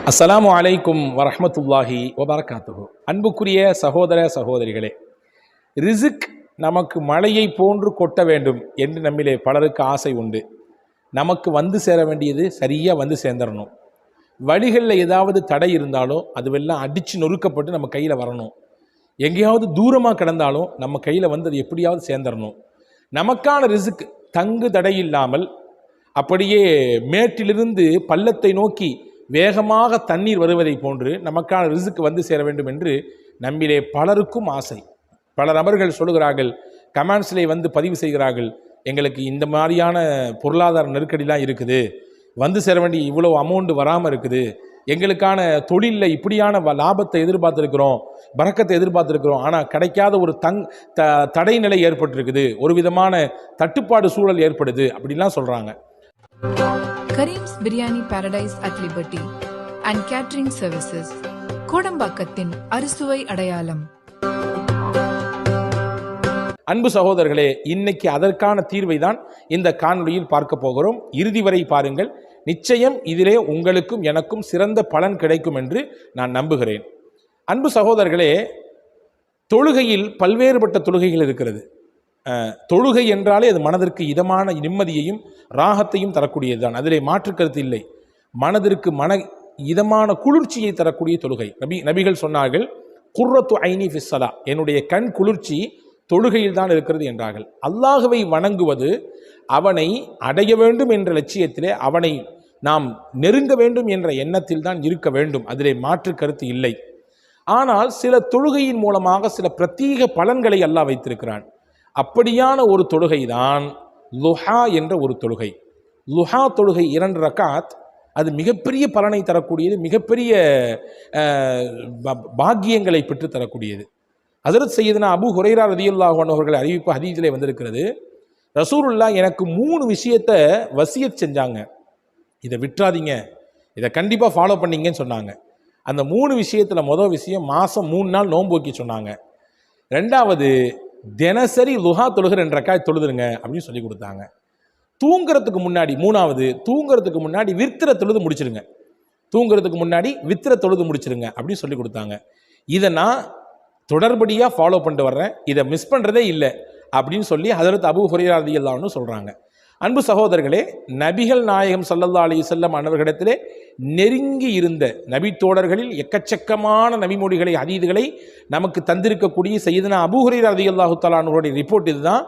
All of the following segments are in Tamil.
அஸ்ஸலாமு அலைக்கும் வரஹ்மத்துல்லாஹி வபரகாத்துஹு. அன்புக்குரிய சகோதர சகோதரிகளே, ரிசிக் நமக்கு மழையை போன்று கொட்ட வேண்டும் என்று நம்மிலே பலருக்கு ஆசை உண்டு. நமக்கு வந்து சேர வேண்டியது சரியாக வந்து சேர்ந்துடணும். வழிகளில் ஏதாவது தடை இருந்தாலோ அதுவெல்லாம் அடித்து நொறுக்கப்பட்டு நம்ம கையில் வரணும். எங்கேயாவது தூரமாக கிடந்தாலும் நம்ம கையில் வந்து அது எப்படியாவது சேர்ந்துடணும். நமக்கான ரிசிக் தங்கு தடை இல்லாமல் அப்படியே மேட்டிலிருந்து பள்ளத்தை நோக்கி வேகமாக தண்ணீர் வருவதை போன்று நமக்கான ரிஸ்க் வந்து சேர வேண்டும் என்று நம்மிலே பலருக்கும் ஆசை. பல நபர்கள் சொல்லுகிறார்கள், கமெண்ட்ஸிலே வந்து பதிவு செய்கிறார்கள், எங்களுக்கு இந்த மாதிரியான பொருளாதார நெருக்கடிலாம் இருக்குது, வந்து சேர வேண்டிய இவ்வளோ அமௌண்ட் வராமல் இருக்குது, எங்களுக்கான தொழிலில் இப்படியான லாபத்தை எதிர்பார்த்துருக்கிறோம், பறக்கத்தை எதிர்பார்த்துருக்கிறோம், ஆனால் கிடைக்காத ஒரு தடை நிலை ஏற்பட்டிருக்குது, ஒரு விதமான தட்டுப்பாடு சூழல் ஏற்படுது அப்படிலாம் சொல்கிறாங்க. Karim's biryani paradise at liberty and catering services, கோடம்பாக்கத்தின் அறுசுவை அடையாளம். அன்பு சகோதரர்களே, இன்னைக்கு அதற்கான தீர்வை தான் இந்த காணொளியில் பார்க்க போகிறோம். இறுதி வரை பாருங்கள். நிச்சயம் இதிலே உங்களுக்கும் எனக்கும் சிறந்த பலன் கிடைக்கும் என்று நான் நம்புகிறேன். அன்பு சகோதரர்களே, தொழுகையில் பல்வேறுபட்ட தொழுகைகள் இருக்கிறது. தொழுகை என்றாலே அது மனதிற்கு இதமான நிம்மதியையும் ராகத்தையும் தரக்கூடியது தான், அதிலே மாற்று கருத்து இல்லை. மனதிற்கு இதமான குளிர்ச்சியை தரக்கூடிய தொழுகை. நபிகள் சொன்னார்கள், குர்ரத்து ஐனி ஃபிஸ்ஸலா, என்னுடைய கண் குளிர்ச்சி தொழுகையில் தான் இருக்கிறது என்றார்கள். அல்லாஹுவை வணங்குவது, அவனை அடைய வேண்டும் என்ற லட்சியத்திலே, அவனை நாம் நெருங்க வேண்டும் என்ற எண்ணத்தில் தான் இருக்க வேண்டும், அதிலே மாற்று கருத்து இல்லை. ஆனால் சில தொழுகையின் மூலமாக சில பிரத்யேக பலன்களை அல்லாஹ் வைத்திருக்கிறான். அப்படியான ஒரு தொழுகை தான் லுஹா என்ற ஒரு தொழுகை. லுஹா தொழுகை 2 ரக்காத், அது மிகப்பெரிய பலனை தரக்கூடியது, மிகப்பெரிய பாக்கியங்களை பெற்று தரக்கூடியது. ஹஸரத் சையதுனா அபூ ஹுரைரா ரலியல்லாஹு அன்ஹு அவர்கள் அறிவிப்பு ஹதீஸிலே வந்திருக்கிறது, ரசூலுல்லாஹ் எனக்கு 3 விஷயத்தை வசியத் செஞ்சாங்க, இதை விட்டுறாதீங்க, இதை கண்டிப்பாக ஃபாலோ பண்ணீங்கன்னு சொன்னாங்க. அந்த 3 விஷயத்தில் முதல் விஷயம், மாதம் 3 நாள் நோன்பு வைக்க சொன்னாங்க. 2வது, தினசரி லுஹா தொழுகிற 2 ரக்காத் தொழுதுருங்க அப்படின்னு சொல்லி கொடுத்தாங்க. தூங்குறதுக்கு முன்னாடி, 3வது, தூங்குறதுக்கு முன்னாடி வித்திர தொழுது முடிச்சிருங்க, தூங்குறதுக்கு முன்னாடி வித்திர தொழுது முடிச்சிருங்க அப்படின்னு சொல்லி கொடுத்தாங்க. இதை நான் தொடர்படியாக ஃபாலோ பண்ணிட்டு வர்றேன், இதை மிஸ் பண்ணுறதே இல்லை அப்படின்னு சொல்லி ஹஸரத் அபூ ஹுரைரா ரலியல்லாஹு அன்ஹு சொல்கிறாங்க. அன்பு சகோதரர்களே, நபிகள் நாயகம் ஸல்லல்லாஹு அலைஹி வஸல்லம் அன்னவர்களிடத்திலே நெருங்கி இருந்த நபி தோழர்களில் எக்கச்சக்கமான நபிமொழிகளை ஹதீதுகளை நமக்கு தந்திருக்கக்கூடிய சையதுனா அபூ ஹுரைரா ரலியல்லாஹு தஆலா அன்ஹுடைய ரிப்போர்ட் இதுதான்.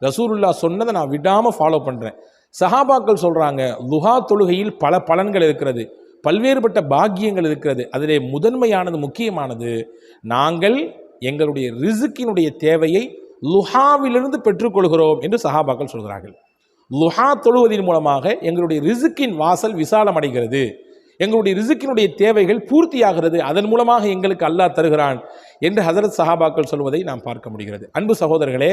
ரசூலுல்லாஹ் சொன்னதை நான் விடாமல் ஃபாலோ பண்ணுறேன். சஹாபாக்கள் சொல்கிறாங்க, லுஹா தொழுகையில் பல பலன்கள் இருக்கிறது, பல்வேறுபட்ட பாக்கியங்கள் இருக்கிறது. அதிலே முதன்மையானது, முக்கியமானது, நாங்கள் எங்களுடைய ரிஸ்கினுடைய தேவையை லுஹாவிலிருந்து பெற்றுக்கொள்கிறோம் என்று சஹாபாக்கள் சொல்கிறார்கள். லுஹா தொழுவதன் மூலமாக எங்களுடைய ரிஸ்கின் வாசல் விசாலம் அடைகிறது, எங்களுடைய ரிஸ்கினுடைய தேவைகள் பூர்த்தியாகிறது, அதன் மூலமாக எங்களுக்கு அல்லாஹ் தருகிறான் என்று ஹஸரத் சஹாபாக்கள் சொல்வதை நாம் பார்க்க முடிகிறது. அன்பு சகோதரர்களே,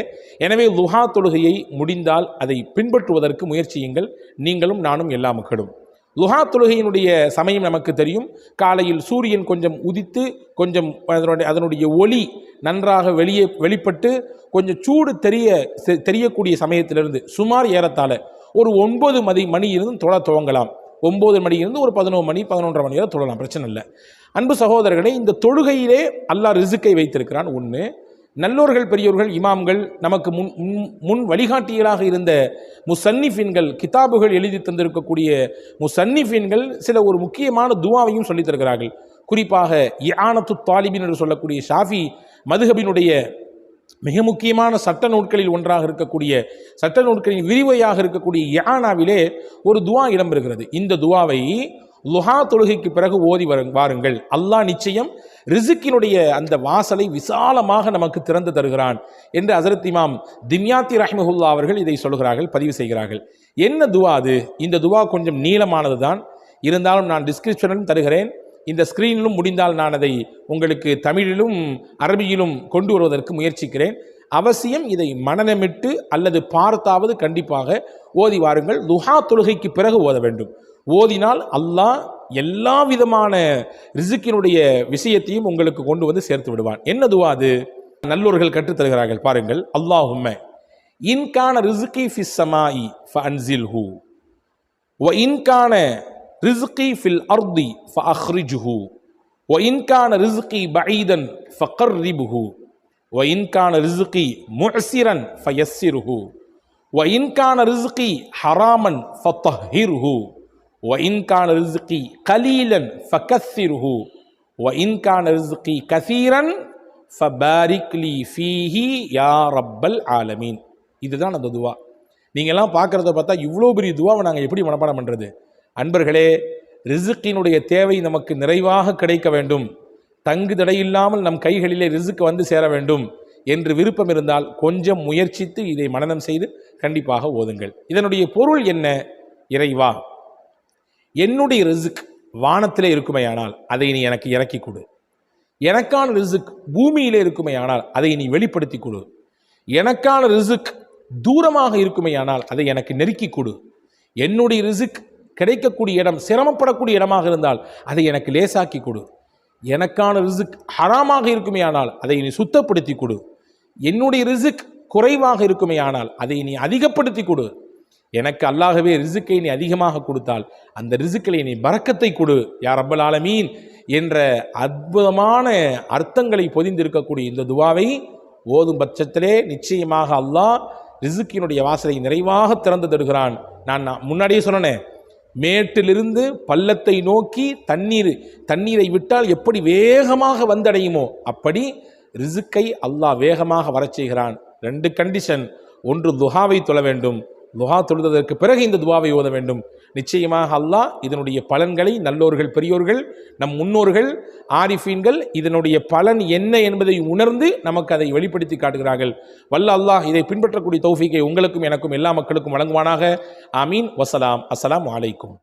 எனவே லுஹா தொழுகையை முடிந்தால் அதை பின்பற்றுவதற்கு முயற்சியுங்கள், நீங்களும் நானும் எல்லா மக்களும். லுஹா தொழுகையினுடைய சமயம் நமக்கு தெரியும். காலையில் சூரியன் கொஞ்சம் உதித்து கொஞ்சம் அதனுடைய ஒளி நன்றாக வெளிப்பட்டு கொஞ்சம் சூடு தெரியக்கூடிய சமயத்திலிருந்து சுமார் ஏறத்தாழ ஒரு 9 மணியிலிருந்து தொழ துவங்கலாம். 9 மணியிலிருந்து ஒரு 11 மணி 11:30 மணி வரை தொழலாம், பிரச்சனை இல்லை. அன்பு சகோதரர்களே, இந்த தொழுகையிலே அல்லாஹ் ரிஸ்கை வைத்திருக்கிறான். ஒன்று, நல்லோர்கள் பெரியோர்கள் இமாம்கள் நமக்கு முன் வழிகாட்டியலாக இருந்த முசன்னிஃபின்கள், கிதாபுகள் எழுதி தந்திருக்கக்கூடிய முசன்னிஃபின்கள் சில ஒரு முக்கியமான துவாவையும் சொல்லித் தருகிறார்கள். குறிப்பாக இஆனத்து தாலிபின் என்று சொல்லக்கூடிய ஷாஃபி மதுஹபினுடைய மிக முக்கியமான சட்ட நூட்களில் ஒன்றாக இருக்கக்கூடிய, சட்ட நூட்களின் விரிவையாக இருக்கக்கூடிய இஆனாவிலே ஒரு துவா இடம்பெறுகிறது. இந்த துவாவை லுஹா தொழுகைக்கு பிறகு ஓதி வாருங்கள், அல்லாஹ் நிச்சயம் ரிஸ்கினுடைய அந்த வாசலை விசாலமாக நமக்கு திறந்து தருகிறான் என்று ஹஸரத் இமாம் திம்யாத்தி ரஹ்மஹுல்லாஹ் அவர்கள் இதை சொல்கிறார்கள், பதிவு செய்கிறார்கள். என்ன துவா அது? இந்த துவா கொஞ்சம் நீளமானது தான், இருந்தாலும் நான் டிஸ்கிரிப்ஷனிலும் தருகிறேன், இந்த ஸ்க்ரீனிலும் முடிந்தால் நான் அதை உங்களுக்கு தமிழிலும் அரபியிலும் கொண்டு வருவதற்கு முயற்சிக்கிறேன். அவசியம் இதை மனநமிட்டு அல்லது பார்த்தாவது கண்டிப்பாக ஓதி வாருங்கள். லுஹா தொழுகைக்கு பிறகு ஓத வேண்டும். ஓதினால் அல்லாஹ் எல்லா விதமான ரிஸ்கினுடைய விஷயத்தையும் உங்களுக்கு கொண்டு வந்து சேர்த்து விடுவான். என்ன துவா அது? நல்லோர்கள் கற்றுத்தருகிறார்கள், பாருங்கள். அல்லாஹும்ம இன்கான ரிஸ்கி ஃபிஸ் ஸமாஇ ஃபஅன்ஸில்ஹு வ இன்கான ரிஸ்கி ஃபில் அர்தி ஃபஅக்ரிஜுஹு وإن كان رزقي بعيدا فقربه وإن كان رزقي معسرا فيسره وإن كان رزقي حراما فطهره وإن كان رزقي قليلا فكثره وإن كان رزقي كثيرا فبارك لي فيه يا رب العالمين. இதுதான் அந்த துவா. நீங்க எல்லாம் பார்க்கறத பார்த்தா இவ்வளோ பெரிய துவாவை நாங்கள் எப்படி மனப்பாடம் பண்றது? அன்பர்களே, ரிசுக்கினுடைய தேவை நமக்கு நிறைவாக கிடைக்க வேண்டும், தங்கு தடையில்லாமல் நம் கைகளிலே ரிசுக்கு வந்து சேர வேண்டும் என்று விருப்பம் இருந்தால் கொஞ்சம் முயற்சித்து இதை மனனம் செய்து கண்டிப்பாக ஓதுங்கள். இதனுடைய பொருள் என்ன? இறைவா, என்னுடைய ரிசுக் வானத்திலே இருக்குமையானால் அதை நீ எனக்கு இறக்கி கொடு. எனக்கான ரிசுக் பூமியிலே இருக்குமையானால் அதை நீ வெளிப்படுத்தி கொடு. எனக்கான ரிசுக் தூரமாக இருக்குமையானால் அதை எனக்கு நெருக்கி கொடு. என்னுடைய ரிசுக் கிடைக்கக்கூடிய இடம் சிரமப்படக்கூடிய இடமாக இருந்தால் அதை எனக்கு லேசாக்கி கொடு. எனக்கான ரிசுக் ஹராமாக இருக்குமேயானால் அதை நீ சுத்தப்படுத்தி கொடு. என்னுடைய ரிசுக் குறைவாக இருக்குமேயானால் அதை நீ அதிகப்படுத்தி கொடு. எனக்கு அல்லாஹ்வே ரிசுக்கை நீ அதிகமாக கொடுத்தால் அந்த ரிசுக்கிலே நீ பரக்கத்தை கொடு யா ரப்பல் ஆலமீன் என்ற அற்புதமான அர்த்தங்களை பொதிந்திருக்கக்கூடிய இந்த துவாவை ஓதும் பட்சத்திலே நிச்சயமாக அல்லாஹ் ரிசுக்கினுடைய வாசலை நிறைவாக திறந்து தருகிறான். நான் முன்னாடியே சொன்னேன், மேட்டிலிருந்து பள்ளத்தை நோக்கி தண்ணீரை விட்டால் எப்படி வேகமாக வந்தடையுமோ அப்படி ரிசுக்கை அல்லாஹ் வேகமாக வரச் செய்கிறான். 2 கண்டிஷன். ஒன்று, துஹாவை தொழ வேண்டும். துஹா தொழுததற்கு பிறகு இந்த துவாவை ஓத வேண்டும். நிச்சயமாக அல்லாஹ் இதனுடைய பலன்களை நல்லோர்கள், பெரியோர்கள், நம் முன்னோர்கள், ஆரிஃபீன்கள் இதனுடைய பலன் என்ன என்பதை உணர்ந்து நமக்கு அதை வெளிப்படுத்தி காட்டுகிறார்கள். வல்ல அல்லாஹ் இதை பின்பற்றக்கூடிய தௌஃபீக்கை உங்களுக்கும் எனக்கும் எல்லா மக்களுக்கும் வழங்குவானாக. ஆமீன். வசலாம். அஸ்ஸலாமு அலைக்கும்.